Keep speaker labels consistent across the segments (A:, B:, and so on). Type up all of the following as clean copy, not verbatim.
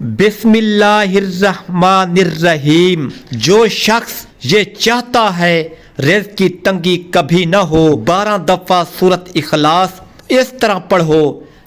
A: بسم اللہ الرحمن الرحیم۔ جو شخص یہ چاہتا ہے رزق کی تنگی کبھی نہ ہو، 12 دفعہ سورت اخلاص اس طرح پڑھو،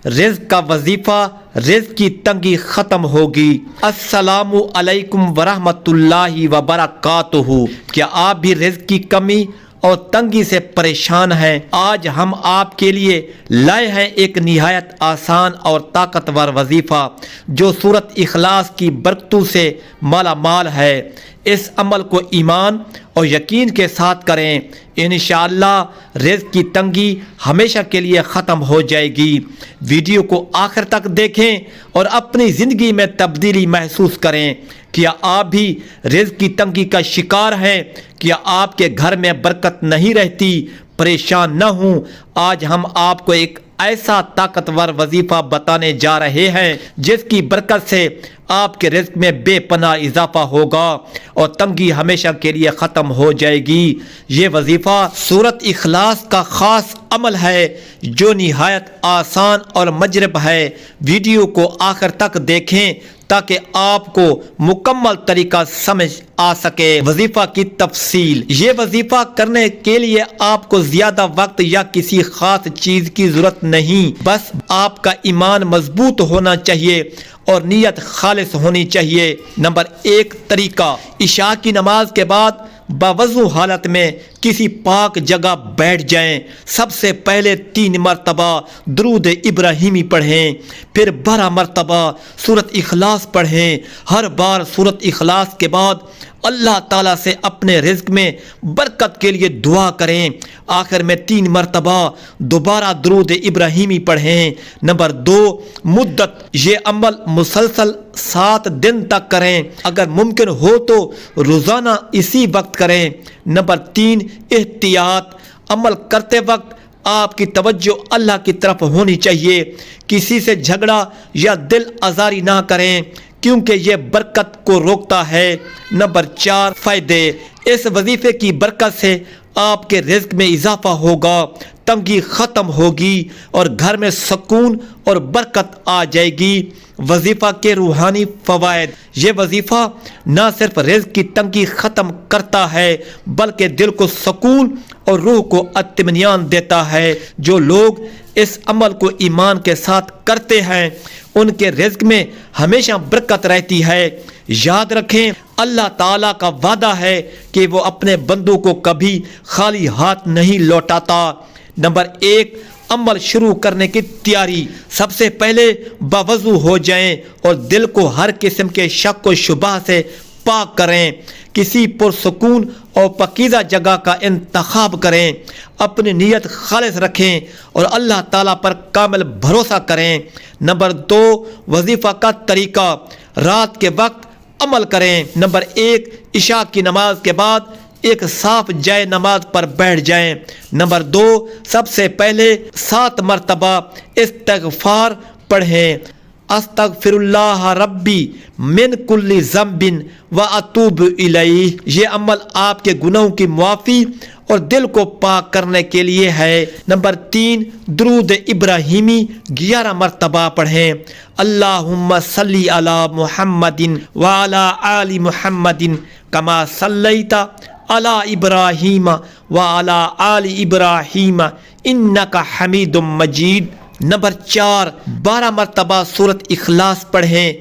A: رزق کا وظیفہ، رزق کی تنگی ختم ہوگی۔ السلام علیکم ورحمۃ اللہ وبرکاتہ۔ کیا آپ بھی رزق کی کمی اور تنگی سے پریشان ہیں؟ آج ہم آپ کے لیے لائے ہیں ایک نہایت آسان اور طاقتور وظیفہ جو سورت اخلاص کی برکتوں سے مالا مال ہے۔ اس عمل کو ایمان اور یقین کے ساتھ کریں، انشاءاللہ رزق کی تنگی ہمیشہ کے لیے ختم ہو جائے گی۔ ویڈیو کو آخر تک دیکھیں اور اپنی زندگی میں تبدیلی محسوس کریں۔ کیا آپ بھی رزق کی تنگی کا شکار ہیں؟ کیا آپ کے گھر میں برکت نہیں رہتی؟ پریشان نہ ہوں، آج ہم آپ کو ایک ایسا طاقتور وظیفہ بتانے جا رہے ہیں جس کی برکت سے آپ کے رزق میں بے پناہ اضافہ ہوگا اور تنگی ہمیشہ کے لیے ختم ہو جائے گی۔ یہ وظیفہ سورت اخلاص کا خاص عمل ہے جو نہایت آسان اور مجرب ہے۔ ویڈیو کو آخر تک دیکھیں تاکہ آپ کو مکمل طریقہ سمجھ آ سکے۔ وظیفہ کی تفصیل۔ یہ وظیفہ کرنے کے لیے آپ کو زیادہ وقت یا کسی خاص چیز کی ضرورت نہیں، بس آپ کا ایمان مضبوط ہونا چاہیے اور نیت خالص ہونی چاہیے۔ نمبر 1 طریقہ، عشاء کی نماز کے بعد باوضو حالت میں کسی پاک جگہ بیٹھ جائیں۔ سب سے پہلے 3 مرتبہ درود ابراہیمی پڑھیں، پھر 12 مرتبہ سورت اخلاص پڑھیں۔ ہر بار سورت اخلاص کے بعد اللہ تعالیٰ سے اپنے رزق میں برکت کے لیے دعا کریں۔ آخر میں 3 مرتبہ دوبارہ درود ابراہیمی پڑھیں۔ نمبر 2 مدت، یہ عمل مسلسل 7 دن تک کریں، اگر ممکن ہو تو روزانہ اسی وقت کریں۔ نمبر 3 احتیاط، عمل کرتے وقت آپ کی توجہ اللہ کی طرف ہونی چاہیے، کسی سے جھگڑا یا دل آزاری نہ کریں کیونکہ یہ برکت کو روکتا ہے۔ نمبر 4 فائدے، اس وظیفے کی برکت سے آپ کے رزق میں اضافہ ہوگا، تنگی ختم ہوگی اور گھر میں سکون اور برکت آ جائے گی۔ وظیفہ کے روحانی فوائد، یہ وظیفہ نہ صرف رزق کی تنگی ختم کرتا ہے بلکہ دل کو سکون اور روح کو اطمینان دیتا ہے۔ جو لوگ اس عمل کو ایمان کے ساتھ کرتے ہیں ان کے رزق میں ہمیشہ برکت رہتی ہے۔ یاد رکھیں، اللہ تعالیٰ کا وعدہ ہے کہ وہ اپنے بندوں کو کبھی خالی ہاتھ نہیں لوٹاتا۔ نمبر 1 عمل شروع کرنے کی تیاری۔ سب سے پہلے باوضو ہو جائیں اور دل کو ہر قسم کے شک و شبہ سے پاک کریں۔ کسی پرسکون اور پاکیزہ جگہ کا انتخاب کریں، اپنی نیت خالص رکھیں اور اللہ تعالیٰ پر کامل بھروسہ کریں۔ نمبر 2 وظیفہ کا طریقہ، رات کے وقت عمل کریں۔ نمبر 1 عشاء کی نماز کے بعد ایک صاف جائے نماز پر بیٹھ جائیں۔ نمبر 2 سب سے پہلے 7 مرتبہ استغفار پڑھیں، استغفر اللہ ربی من کل ذنب واتوب الیہ۔ یہ عمل آپ کے گناہوں کی معافی اور دل کو پاک کرنے کے لیے ہے۔ نمبر 3 درود ابراہیمی 11 مرتبہ پڑھیں۔ اللہم صلی علی محمد وعلی آل محمد کما صلیت علی ابراہیم وعلی آل ابراہیم انک حمید مجید۔ نمبر 4 12 مرتبہ سورت اخلاص پڑھیں،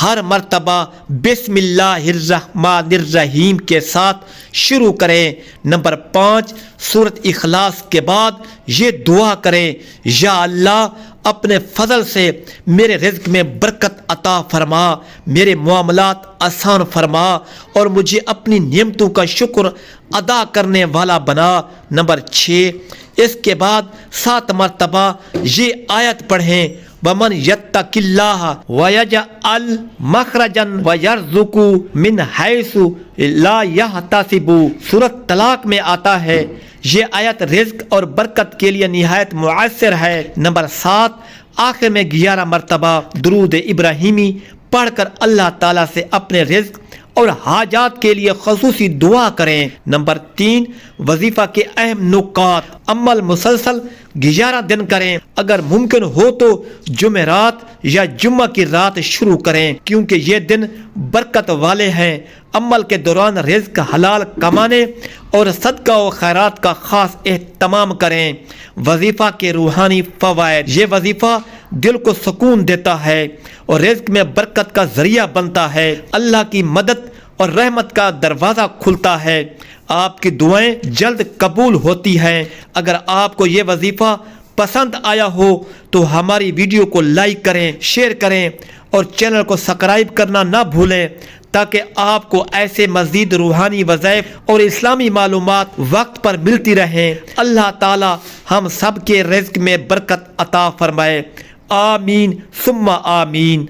A: ہر مرتبہ بسم اللہ الرحمن الرحیم کے ساتھ شروع کریں۔ نمبر 5 سورت اخلاص کے بعد یہ دعا کریں، یا اللہ اپنے فضل سے میرے رزق میں برکت عطا فرما، میرے معاملات آسان فرما اور مجھے اپنی نعمتوں کا شکر ادا کرنے والا بنا۔ نمبر 6 اس کے بعد 7 مرتبہ یہ آیت پڑھیں، وَمَنْ يَتَّقِ اللَّهَ وَيَجْعَلْ مَخْرَجًا وَيَرْزُقْهُ مِنْ حَيْثُ لَا يَحْتَسِبُ۔ سورۃ طلاق میں آتا ہے۔ یہ آیت رزق اور برکت کے لیے نہایت مؤثر ہے۔ نمبر 7 آخر میں 11 مرتبہ درود ابراہیمی پڑھ کر اللہ تعالیٰ سے اپنے رزق اور حاجات کے لیے خصوصی دعا کریں۔ نمبر 3 وظیفہ کے اہم نکات، عمل مسلسل 11 دن کریں، اگر ممکن ہو تو جمعرات یا جمعہ کی رات شروع کریں، کیونکہ یہ دن برکت والے ہیں۔ عمل کے دوران رزق حلال کمانے اور صدقہ و خیرات کا خاص اہتمام کریں۔ وظیفہ کے روحانی فوائد۔ یہ وظیفہ دل کو سکون دیتا ہے اور رزق میں برکت کا ذریعہ بنتا ہے۔ اللہ کی مدد اور رحمت کا دروازہ کھلتا ہے۔ آپ کی دعائیں جلد قبول ہوتی ہیں۔ اگر آپ کو یہ وظیفہ پسند آیا ہو تو ہماری ویڈیو کو لائک کریں، شیئر کریں اور چینل کو سبسکرائب کرنا نہ بھولیں، تاکہ آپ کو ایسے مزید روحانی وظائف اور اسلامی معلومات وقت پر ملتی رہیں۔ اللہ تعالی ہم سب کے رزق میں برکت عطا فرمائے۔ آمین ثم آمین۔